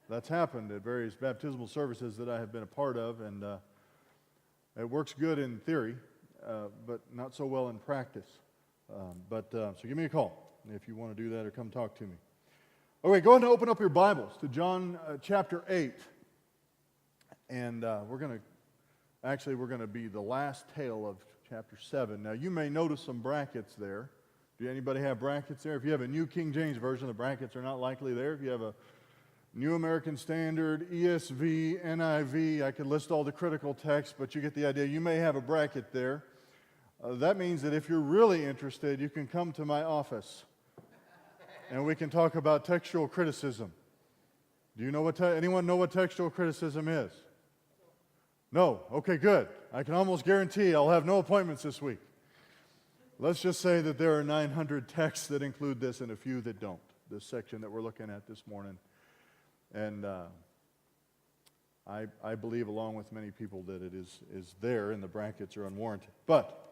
That's happened at various baptismal services that I have been a part of, and it works good in theory, but not so well in practice. So give me a call if you want to do that or come talk to me. Okay, go ahead and open up your Bibles to John chapter 8. And we're going to be the last tale of chapter 7. Now, you may notice some brackets there. Do anybody have brackets there? If you have a New King James Version, the brackets are not likely there. If you have a New American Standard, ESV, NIV, I could list all the critical texts, but you get the idea. You may have a bracket there. That means that if you're really interested, you can come to my office, and we can talk about textual criticism. Do you know anyone know what textual criticism is? No? Okay, good. I can almost guarantee I'll have no appointments this week. Let's just say that there are 900 texts that include this and a few that don't, this section that we're looking at this morning. And I believe, along with many people, that it is there and the brackets are unwarranted. But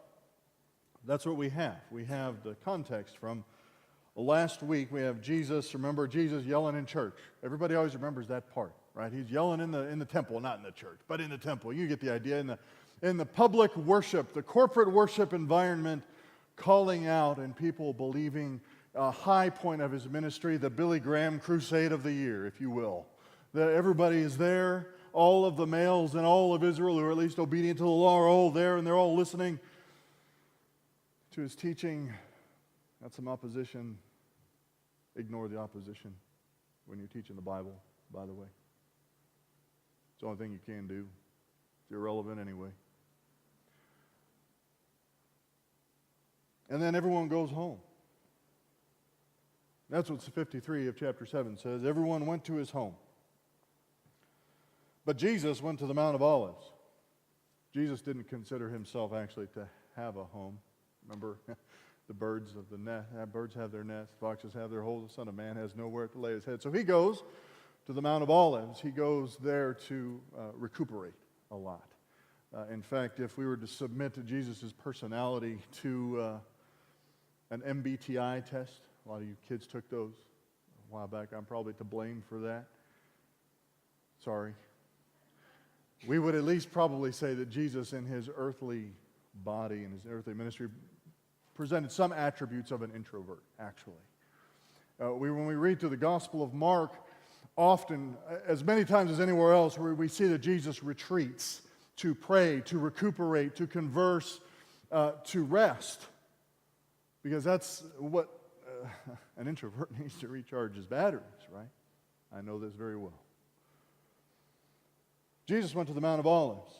that's what we have. We have the context from last week. We have Jesus. Remember Jesus yelling in church. Everybody always remembers that part, right? He's yelling in the temple, not in the church, but in the temple. You get the idea. In the public worship, the corporate worship environment, calling out and people believing a high point of his ministry, the Billy Graham crusade of the year, if you will. That everybody is there, all of the males in all of Israel who are at least obedient to the law are all there, and they're all listening to his teaching. Got some opposition. Ignore the opposition when you're teaching the Bible, by the way. It's the only thing you can do. It's irrelevant anyway. And then everyone goes home. That's what 53 of chapter 7 says. Everyone went to his home. But Jesus went to the Mount of Olives. Jesus didn't consider himself actually to have a home. Remember, the birds of the nest, birds have their nests, foxes have their holes, the Son of Man has nowhere to lay his head. So he goes to the Mount of Olives. He goes there to recuperate a lot. In fact, if we were to submit to Jesus' personality to an MBTI test, a lot of you kids took those a while back. I'm probably to blame for that. Sorry. We would at least probably say that Jesus in his earthly body and his earthly ministry presented some attributes of an introvert, actually. When we read through the Gospel of Mark, often, as many times as anywhere else, we see that Jesus retreats to pray, to recuperate, to converse, to rest. Because that's what an introvert needs to recharge his batteries, right? I know this very well. Jesus went to the Mount of Olives.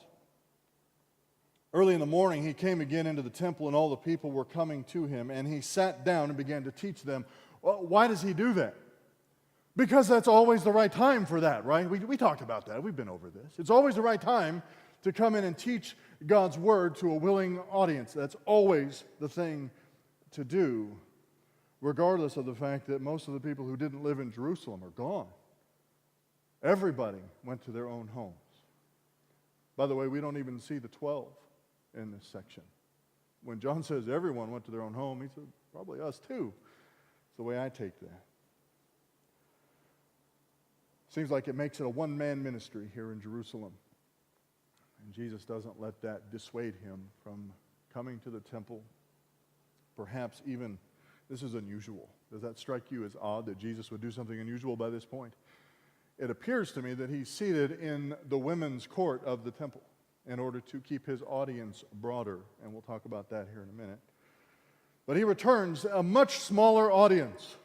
Early in the morning, he came again into the temple, and all the people were coming to him, and he sat down and began to teach them. Well, why does he do that? Because that's always the right time for that, right? We talked about that. We've been over this. It's always the right time to come in and teach God's word to a willing audience. That's always the thing to do, regardless of the fact that most of the people who didn't live in Jerusalem are gone. Everybody went to their own homes. By the way, we don't even see the 12 in this section. When John says everyone went to their own home, he said probably us too. It's the way I take that. Seems like it makes it a one-man ministry here in Jerusalem. And Jesus doesn't let that dissuade him from coming to the temple. Perhaps even, this is unusual. Does that strike you as odd that Jesus would do something unusual by this point? It appears to me that he's seated in the women's court of the temple in order to keep his audience broader, and we'll talk about that here in a minute. But he returns a much smaller audience,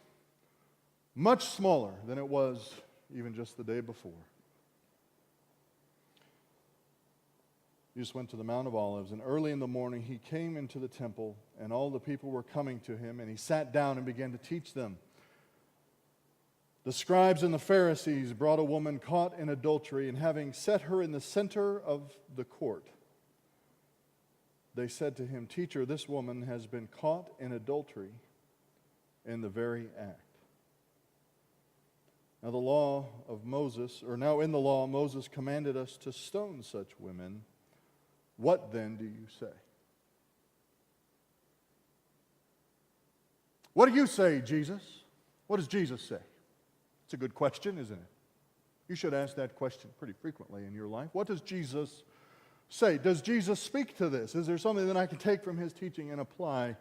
much smaller than it was even just the day before. He just went to the Mount of Olives, and early in the morning he came into the temple, and all the people were coming to him, and he sat down and began to teach them. The scribes and the Pharisees brought a woman caught in adultery, and having set her in the center of the court, they said to him, "Teacher, this woman has been caught in adultery in the very act." Now in the law, Moses commanded us to stone such women. What then do you say? What do you say, Jesus? What does Jesus say? It's a good question, isn't it? You should ask that question pretty frequently in your life. What does Jesus say? Does Jesus speak to this? Is there something that I can take from his teaching and apply?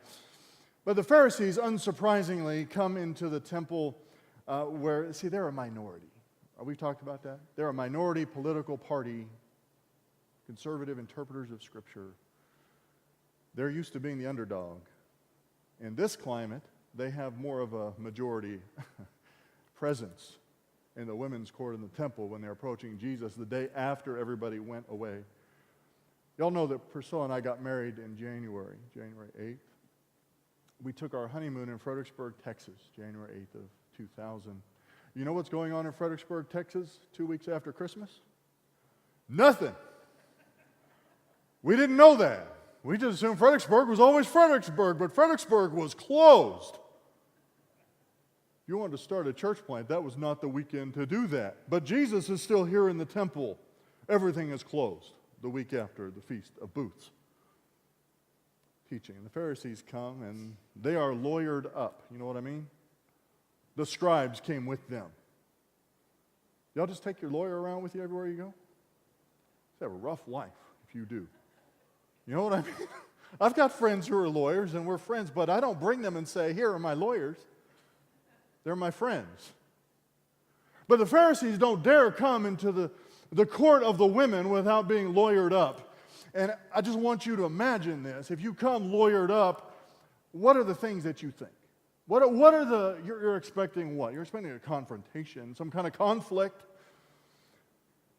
But the Pharisees, unsurprisingly, come into the temple where, see, they're a minority. We've talked about that. They're a minority political party, conservative interpreters of Scripture. They're used to being the underdog. In this climate, they have more of a majority presence in the women's court in the temple when they're approaching Jesus the day after everybody went away. Y'all know that Priscilla and I got married in January 8th. We took our honeymoon in Fredericksburg, Texas, January 8th of 2000. You know what's going on in Fredericksburg, Texas, 2 weeks after Christmas? Nothing. We didn't know that. We just assumed Fredericksburg was always Fredericksburg, but Fredericksburg was closed. If you wanted to start a church plant, that was not the weekend to do that. But Jesus is still here in the temple. Everything is closed the week after the Feast of Booths. Teaching. And the Pharisees come, and they are lawyered up. You know what I mean? The scribes came with them. Y'all just take your lawyer around with you everywhere you go? You have a rough life if you do. You know what I mean? I've got friends who are lawyers, and we're friends, but I don't bring them and say, here are my lawyers. They're my friends. But the Pharisees don't dare come into the court of the women without being lawyered up. And I just want you to imagine this. If you come lawyered up, what are the things that you think? What are you're expecting what? You're expecting a confrontation, some kind of conflict.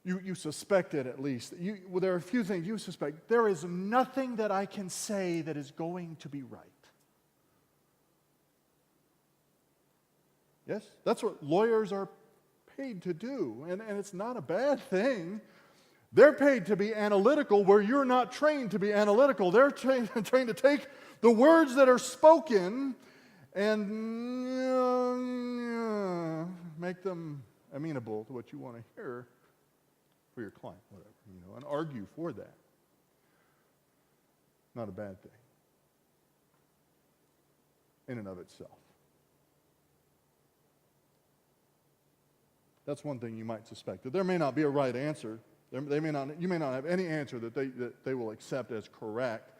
You suspect it at least. There are a few things you suspect. There is nothing that I can say that is going to be right. Yes? That's what lawyers are paid to do. And it's not a bad thing. They're paid to be analytical where you're not trained to be analytical. They're trained to take the words that are spoken and make them amenable to what you want to hear for your client, whatever, and argue for that. Not a bad thing in and of itself. That's one thing you might suspect, that there may not be a right answer. You may not have any answer that they will accept as correct.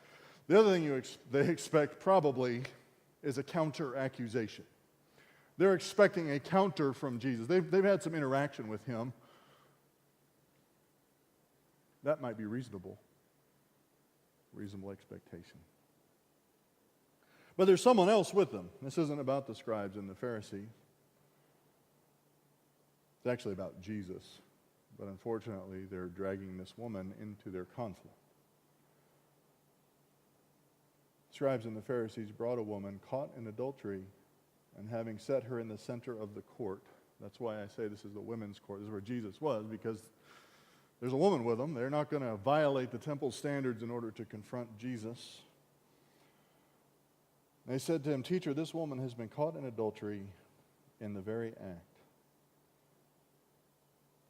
The other thing they expect probably is a counter accusation. They're expecting a counter from Jesus. They've had some interaction with him. That might be reasonable expectation. But there's someone else with them. This isn't about the scribes and the Pharisees. It's actually about Jesus. But unfortunately, they're dragging this woman into their conflict. Scribes and the Pharisees brought a woman caught in adultery, and having set her in the center of the court. That's why I say this is the women's court. This is where Jesus was, because there's a woman with them. They're not going to violate the temple standards in order to confront Jesus. They said to him, "Teacher, this woman has been caught in adultery in the very act.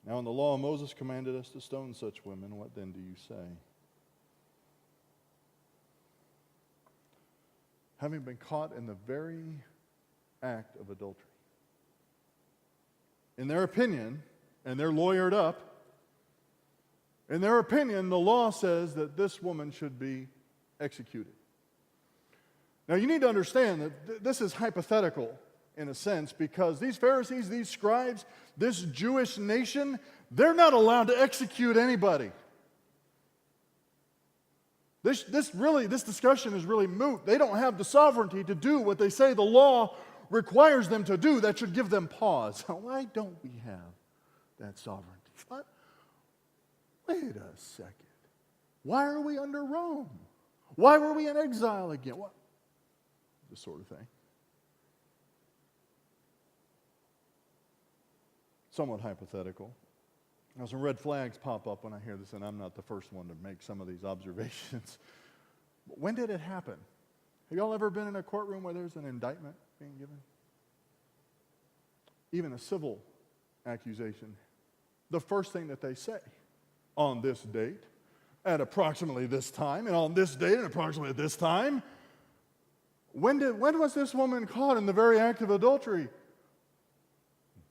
Now in the law, Moses commanded us to stone such women. What then do you say?" Having been caught in the very act of adultery. In their opinion, and they're lawyered up, in their opinion, the law says that this woman should be executed. Now you need to understand that this is hypothetical in a sense, because these Pharisees, these scribes, this Jewish nation, they're not allowed to execute anybody. This discussion is really moot. They don't have the sovereignty to do what they say the law requires them to do. That should give them pause. Why don't we have that sovereignty? What? Wait a second. Why are we under Rome? Why were we in exile again? What? This sort of thing. Somewhat hypothetical. Now, some red flags pop up when I hear this, and I'm not the first one to make some of these observations. But when did it happen? Have y'all ever been in a courtroom where there's an indictment being given? Even a civil accusation. The first thing that they say, on this date, at approximately this time, and on this date, and approximately at this time, when was this woman caught in the very act of adultery?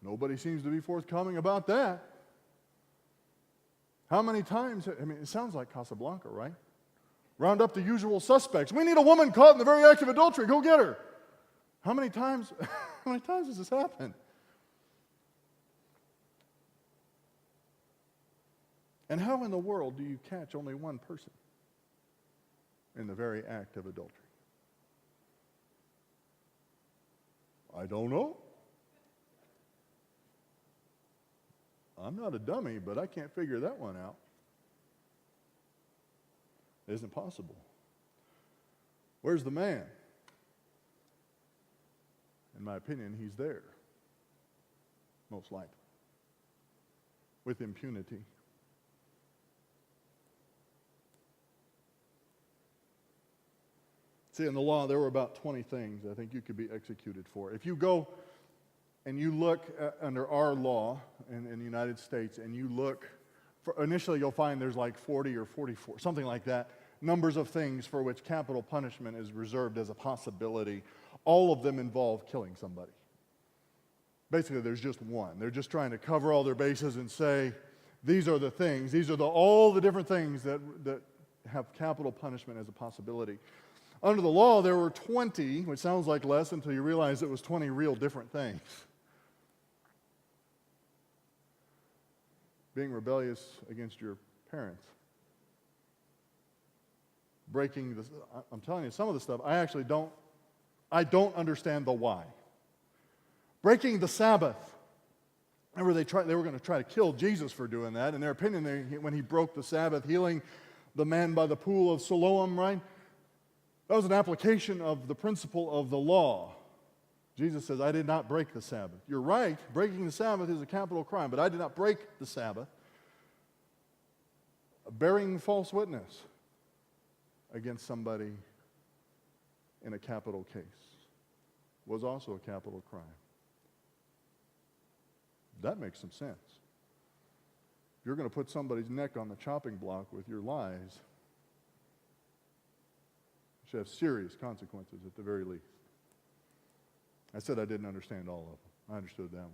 Nobody seems to be forthcoming about that. How many times, it sounds like Casablanca, right? Round up the usual suspects. We need a woman caught in the very act of adultery. Go get her. How many times has this happened? And how in the world do you catch only one person in the very act of adultery? I don't know. I'm not a dummy, but I can't figure that one out. It isn't possible. Where's the man? In my opinion, he's there. Most likely. With impunity. See, in the law, there were about 20 things I think you could be executed for. If you go and you look under our law in the United States, and you look, initially you'll find there's like 40 or 44, something like that, numbers of things for which capital punishment is reserved as a possibility. All of them involve killing somebody. Basically, there's just one. They're just trying to cover all their bases and say, these are the things, these are all the different things that have capital punishment as a possibility. Under the law, there were 20, which sounds like less until you realize it was 20 real different things. Being rebellious against your parents. Breaking the, I'm telling you, some of the stuff, I don't understand the why. Breaking the Sabbath. Remember, they were going to try to kill Jesus for doing that. In their opinion, when he broke the Sabbath, healing the man by the pool of Siloam, right? That was an application of the principle of the law. Jesus says, I did not break the Sabbath. You're right, breaking the Sabbath is a capital crime, but I did not break the Sabbath. Bearing false witness against somebody in a capital case was also a capital crime. That makes some sense. If you're going to put somebody's neck on the chopping block with your lies, it should have serious consequences at the very least. I said I didn't understand all of them. I understood that one.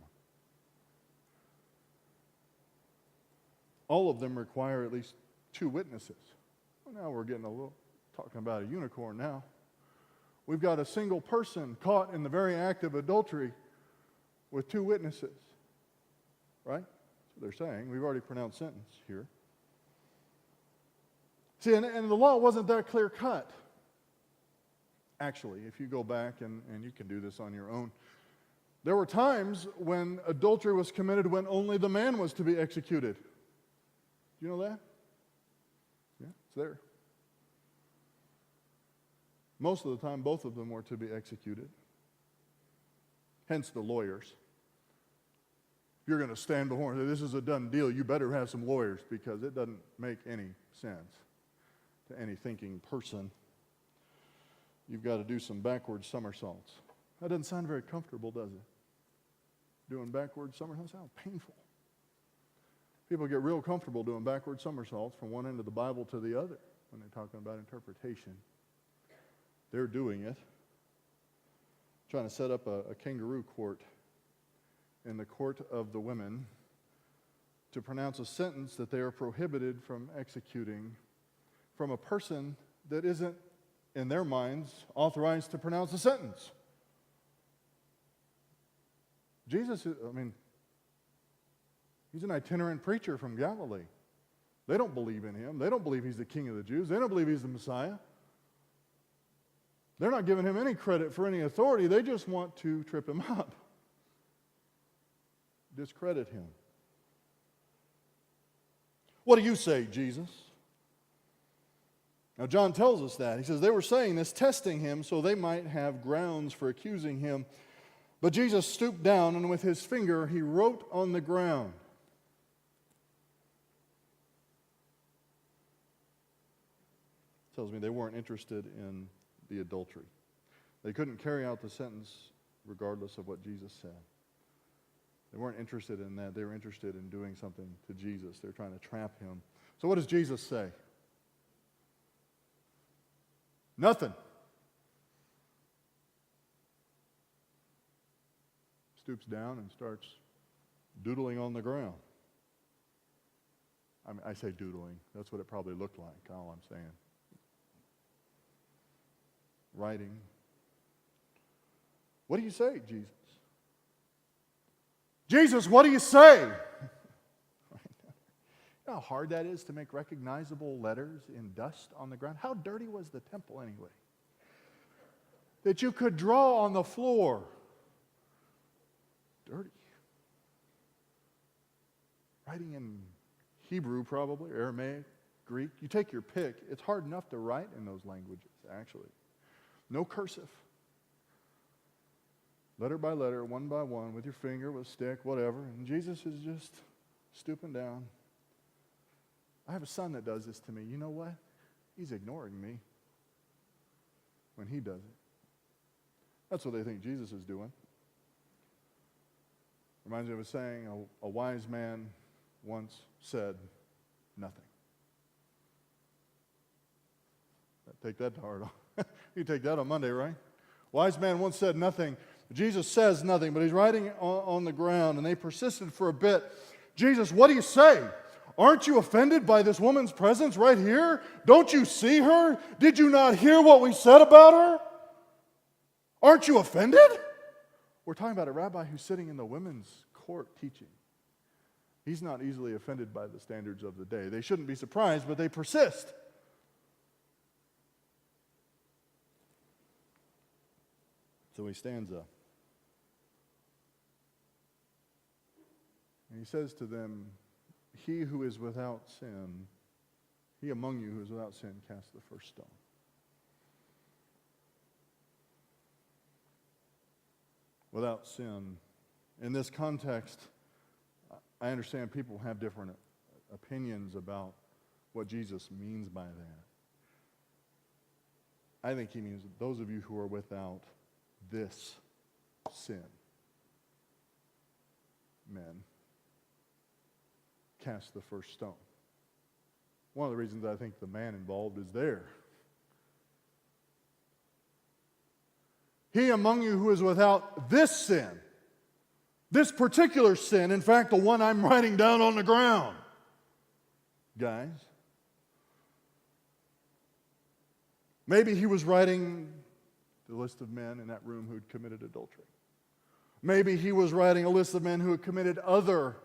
All of them require at least 2 witnesses. Well, now we're getting talking about a unicorn now. We've got a single person caught in the very act of adultery with 2 witnesses. Right? That's what they're saying. We've already pronounced sentence here. See, and the law wasn't that clear cut. Actually, if you go back, and you can do this on your own, there were times when adultery was committed when only the man was to be executed. Do you know that? Yeah, it's there. Most of the time, both of them were to be executed. Hence the lawyers. If you're going to stand before and say, this is a done deal, you better have some lawyers, because it doesn't make any sense to any thinking person. You've got to do some backward somersaults. That doesn't sound very comfortable, does it? Doing backward somersaults sounds painful. People get real comfortable doing backward somersaults from one end of the Bible to the other when they're talking about interpretation. They're doing it. Trying to set up a kangaroo court in the court of the women to pronounce a sentence that they are prohibited from executing from a person that isn't, in their minds, authorized to pronounce a sentence. Jesus, he's an itinerant preacher from Galilee. They don't believe in him. They don't believe he's the King of the Jews. They don't believe he's the Messiah. They're not giving him any credit for any authority. They just want to trip him up, discredit him. What do you say, Jesus? Now, John tells us that. He says they were saying this, testing him, so they might have grounds for accusing him. But Jesus stooped down, and with his finger he wrote on the ground. Tells me they weren't interested in the adultery. They couldn't carry out the sentence regardless of what Jesus said. They weren't interested in that. They were interested in doing something to Jesus. They're trying to trap him. So what does Jesus say? Nothing. Stoops down and starts doodling on the ground. I say doodling. That's what it probably looked like, all I'm saying. Writing. What do you say, Jesus? Jesus, what do you say? You know how hard that is to make recognizable letters in dust on the ground? How dirty was the temple anyway? That you could draw on the floor. Dirty. Writing in Hebrew, probably, Aramaic, Greek. You take your pick. It's hard enough to write in those languages, actually. No cursive. Letter by letter, one by one, with your finger, with a stick, whatever. And Jesus is just stooping down. I have a son that does this to me. You know what? He's ignoring me when he does it. That's what they think Jesus is doing. Reminds me of a saying, a wise man once said nothing. Take that to heart. You take that on Monday, right? Wise man once said nothing. Jesus says nothing, but he's writing on the ground, and they persisted for a bit. Jesus, what do you say? Aren't you offended by this woman's presence right here? Don't you see her? Did you not hear what we said about her? Aren't you offended? We're talking about a rabbi who's sitting in the women's court teaching. He's not easily offended by the standards of the day. They shouldn't be surprised, but they persist. So he stands up. And he says to them, he who is without sin, he among you who is without sin, cast the first stone. Without sin. In this context, I understand people have different opinions about what Jesus means by that. I think he means those of you who are without this sin, men, cast the first stone. One of the reasons I think the man involved is there. He among you who is without this sin, this particular sin, in fact, the one I'm writing down on the ground. Guys, maybe he was writing the list of men in that room who had committed adultery. Maybe he was writing a list of men who had committed other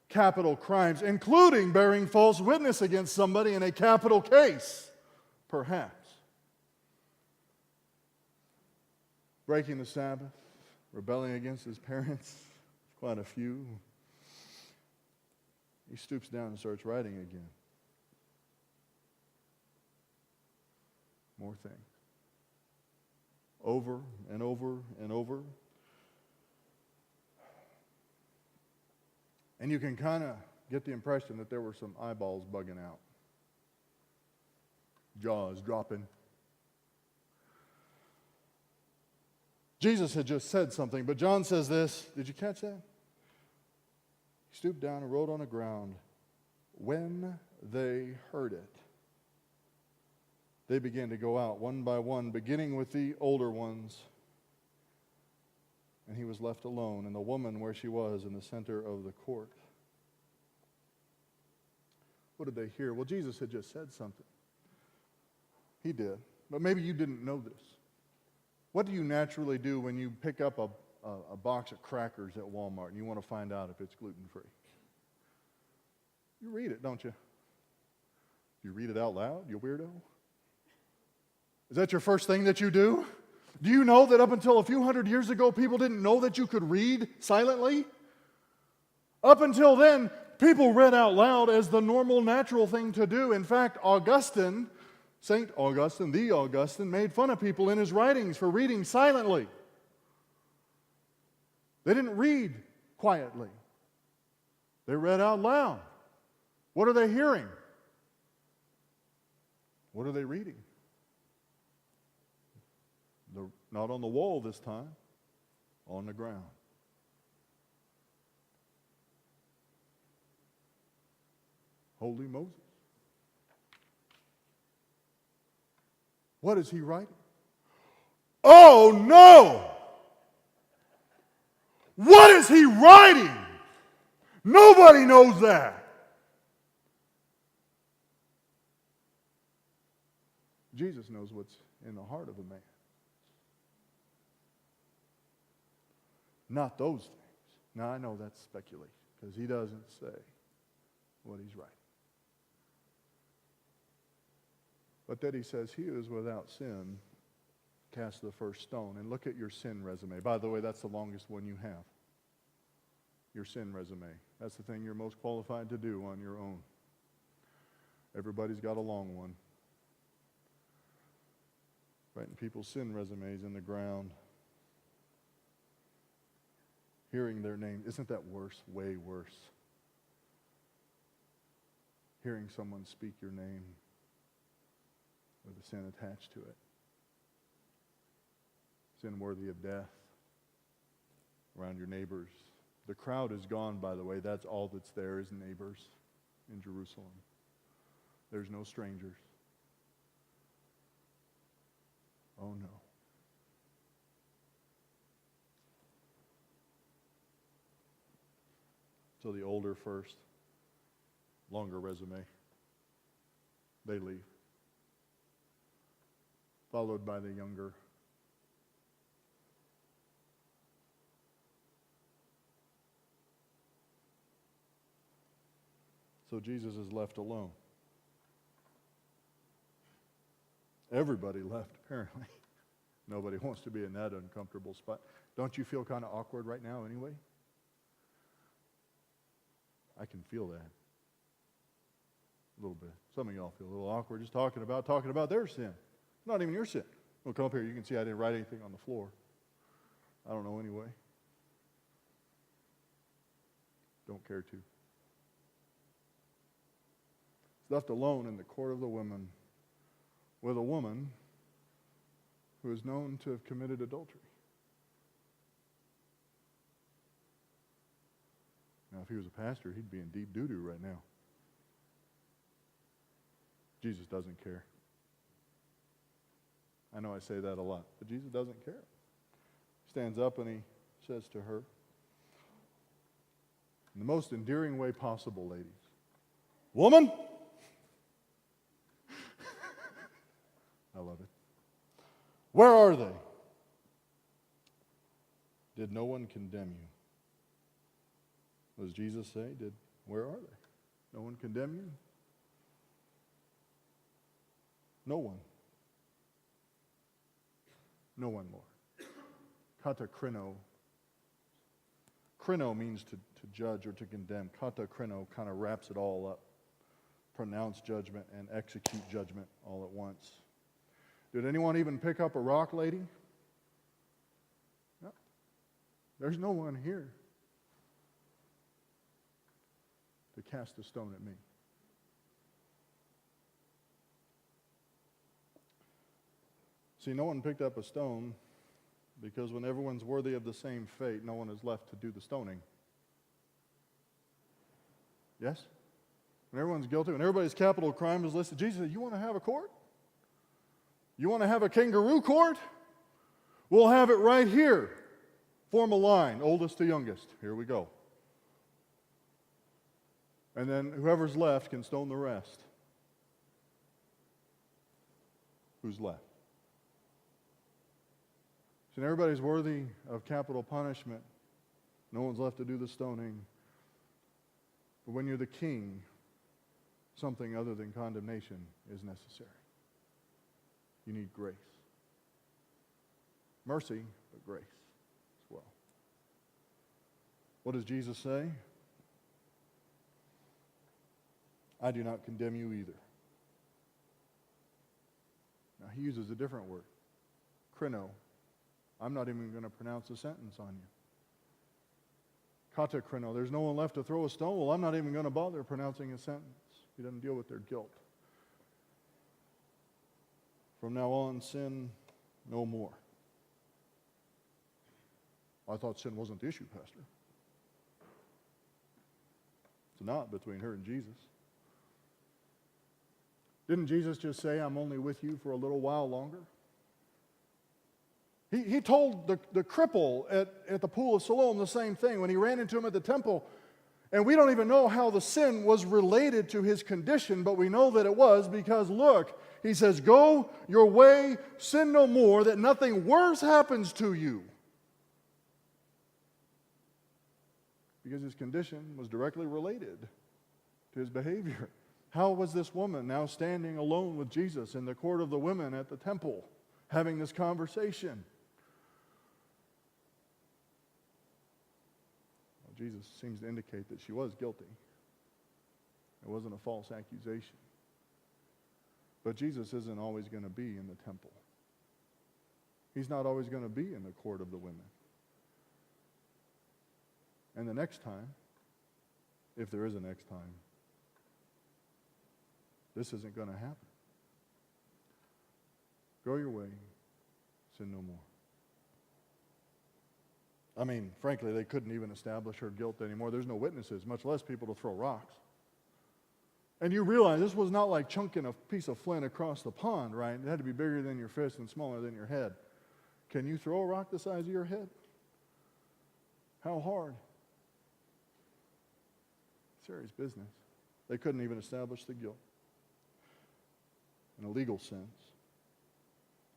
capital crimes, including bearing false witness against somebody in a capital case, perhaps. Breaking the Sabbath, rebelling against his parents, quite a few. He stoops down and starts writing again. More things. Over and over and over. And you can kind of get the impression that there were some eyeballs bugging out. Jaws dropping. Jesus had just said something, but John says this. Did you catch that? He stooped down and wrote on the ground. When they heard it, they began to go out one by one, beginning with the older ones. And he was left alone, and the woman where she was in the center of the court. What did they hear? Well, Jesus had just said something. He did. But maybe you didn't know this. What do you naturally do when you pick up a box of crackers at Walmart and you want to find out if it's gluten-free? You read it, don't you? You read it out loud, you weirdo? Is that your first thing that you do? Do you know that up until a few hundred years ago, people didn't know that you could read silently? Up until then, people read out loud as the normal, natural thing to do. In fact, St. Augustine, the Augustine, made fun of people in his writings for reading silently. They didn't read quietly. They read out loud. What are they hearing? What are they reading? Not on the wall this time, on the ground. Holy Moses. What is he writing? Oh no! What is he writing? Nobody knows that. Jesus knows what's in the heart of a man. Not those things. Now, I know that's speculation, because he doesn't say what he's writing. But that he says, he who is without sin, cast the first stone. And look at your sin resume. By the way, that's the longest one you have. Your sin resume. That's the thing you're most qualified to do on your own. Everybody's got a long one. Writing people's sin resumes in the ground. Hearing their name. Isn't that worse? Way worse. Hearing someone speak your name with a sin attached to it. Sin worthy of death. Around your neighbors. The crowd is gone, by the way. That's all that's there is neighbors in Jerusalem. There's no strangers. Oh no. So the older first, longer resume, they leave. Followed by the younger. So Jesus is left alone. Everybody left, apparently. Nobody wants to be in that uncomfortable spot. Don't you feel kind of awkward right now anyway? I can feel that. A little bit. Some of y'all feel a little awkward just talking about their sin. Not even your sin. Well, come up here. You can see I didn't write anything on the floor. I don't know anyway. Don't care to. He's left alone in the court of the women with a woman who is known to have committed adultery. Now, if he was a pastor, he'd be in deep doo-doo right now. Jesus doesn't care. I know I say that a lot, but Jesus doesn't care. He stands up and he says to her, in the most endearing way possible, ladies, "Woman!" I love it. "Where are they? Did no one condemn you?" What does Jesus say? Where are they? No one condemn you? No one. No one, Lord. Kata krino. Krino means to judge or to condemn. Kata krino kind of wraps it all up. Pronounce judgment and execute judgment all at once. Did anyone even pick up a rock, lady? No. There's no one here to cast a stone at me. See, no one picked up a stone because when everyone's worthy of the same fate, no one is left to do the stoning. Yes? When everyone's guilty, when everybody's capital crime is listed, Jesus said, "You want to have a court? You want to have a kangaroo court? We'll have it right here. Form a line, oldest to youngest. Here we go. And then whoever's left can stone the rest. Who's left? So everybody's worthy of capital punishment. No one's left to do the stoning. But when you're the king, something other than condemnation is necessary. You need grace. Mercy, but grace as well. What does Jesus say? "I do not condemn you either." Now he uses a different word. Krino. I'm not even going to pronounce a sentence on you. Kata krino. There's no one left to throw a stone. Well, I'm not even going to bother pronouncing a sentence. He doesn't deal with their guilt. From now on, sin no more. I thought sin wasn't the issue, Pastor. It's not between her and Jesus. Didn't Jesus just say, "I'm only with you for a little while longer"? He told the cripple at the pool of Siloam the same thing when he ran into him at the temple. And we don't even know how the sin was related to his condition, but we know that it was because, look, He says, go your way, sin no more, that nothing worse happens to you. Because his condition was directly related to his behavior. How was this woman now standing alone with Jesus in the court of the women at the temple, having this conversation? Well, Jesus seems to indicate that she was guilty. It wasn't a false accusation. But Jesus isn't always going to be in the temple. He's not always going to be in the court of the women. And the next time, if there is a next time, this isn't going to happen. Go your way, sin no more. I mean, frankly, they couldn't even establish her guilt anymore. There's no witnesses, much less people to throw rocks. And you realize this was not like chunking a piece of flint across the pond, right? It had to be bigger than your fist and smaller than your head. Can you throw a rock the size of your head? How hard? Serious business. They couldn't even establish the guilt. In a legal sense,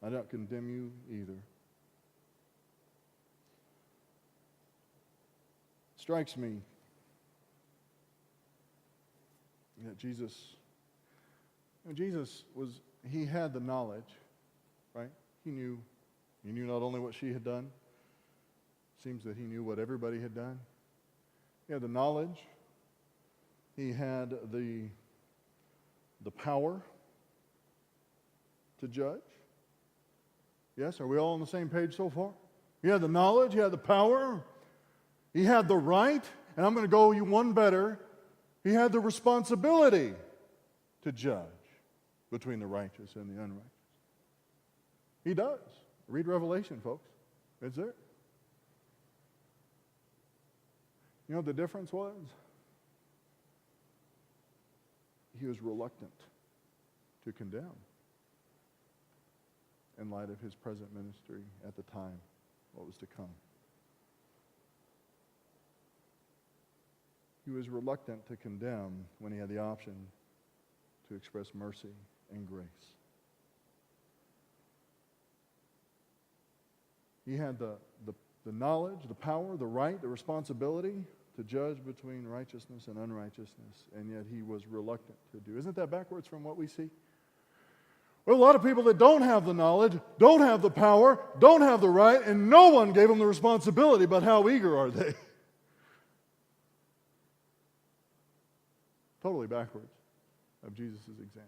I don't condemn you either. It strikes me that Jesus he had the knowledge, right? He knew not only what she had done, it seems that he knew what everybody had done. He had the knowledge. He had the power to judge. Yes, are we all on the same page so far? He had the knowledge, he had the power, he had the right, and I'm going to go you one better. He had the responsibility to judge between the righteous and the unrighteous. He does. Read Revelation, folks. It's there. You know what the difference was? He was reluctant to condemn in light of his present ministry at the time, what was to come. He was reluctant to condemn when he had the option to express mercy and grace. He had the knowledge, the power, the right, the responsibility to judge between righteousness and unrighteousness, and yet he was reluctant to do. Isn't that backwards from what we see? Well, a lot of people that don't have the knowledge, don't have the power, don't have the right, and no one gave them the responsibility, but how eager are they? Totally backwards of Jesus' example.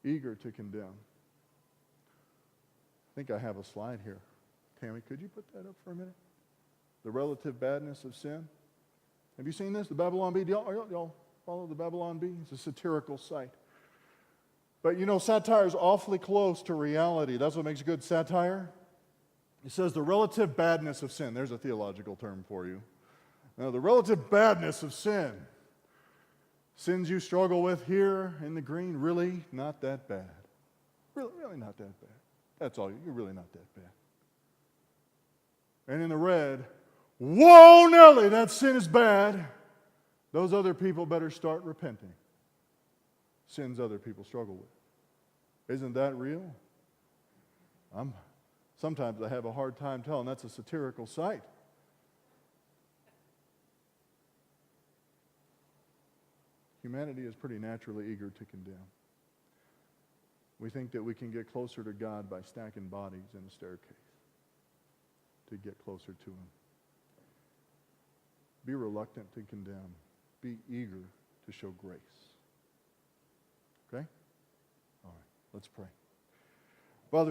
Eager to condemn. I think I have a slide here. Tammy, could you put that up for a minute? The relative badness of sin. Have you seen this? The Babylon Bee. Y'all follow the Babylon Bee? It's a satirical site. But you know, satire is awfully close to reality. That's what makes good satire. It says the relative badness of sin. There's a theological term for you. Now, the relative badness of sin. Sins you struggle with here in the green, really not that bad. Really not that bad. That's all. You're really not that bad. And in the red, whoa, Nelly, that sin is bad. Those other people better start repenting. Sins other people struggle with. Isn't that real? Sometimes I have a hard time telling that's a satirical site. Humanity is pretty naturally eager to condemn. We think that we can get closer to God by stacking bodies in a staircase to get closer to Him. Be reluctant to condemn. Be eager to show grace. Okay? All right, let's pray. Father,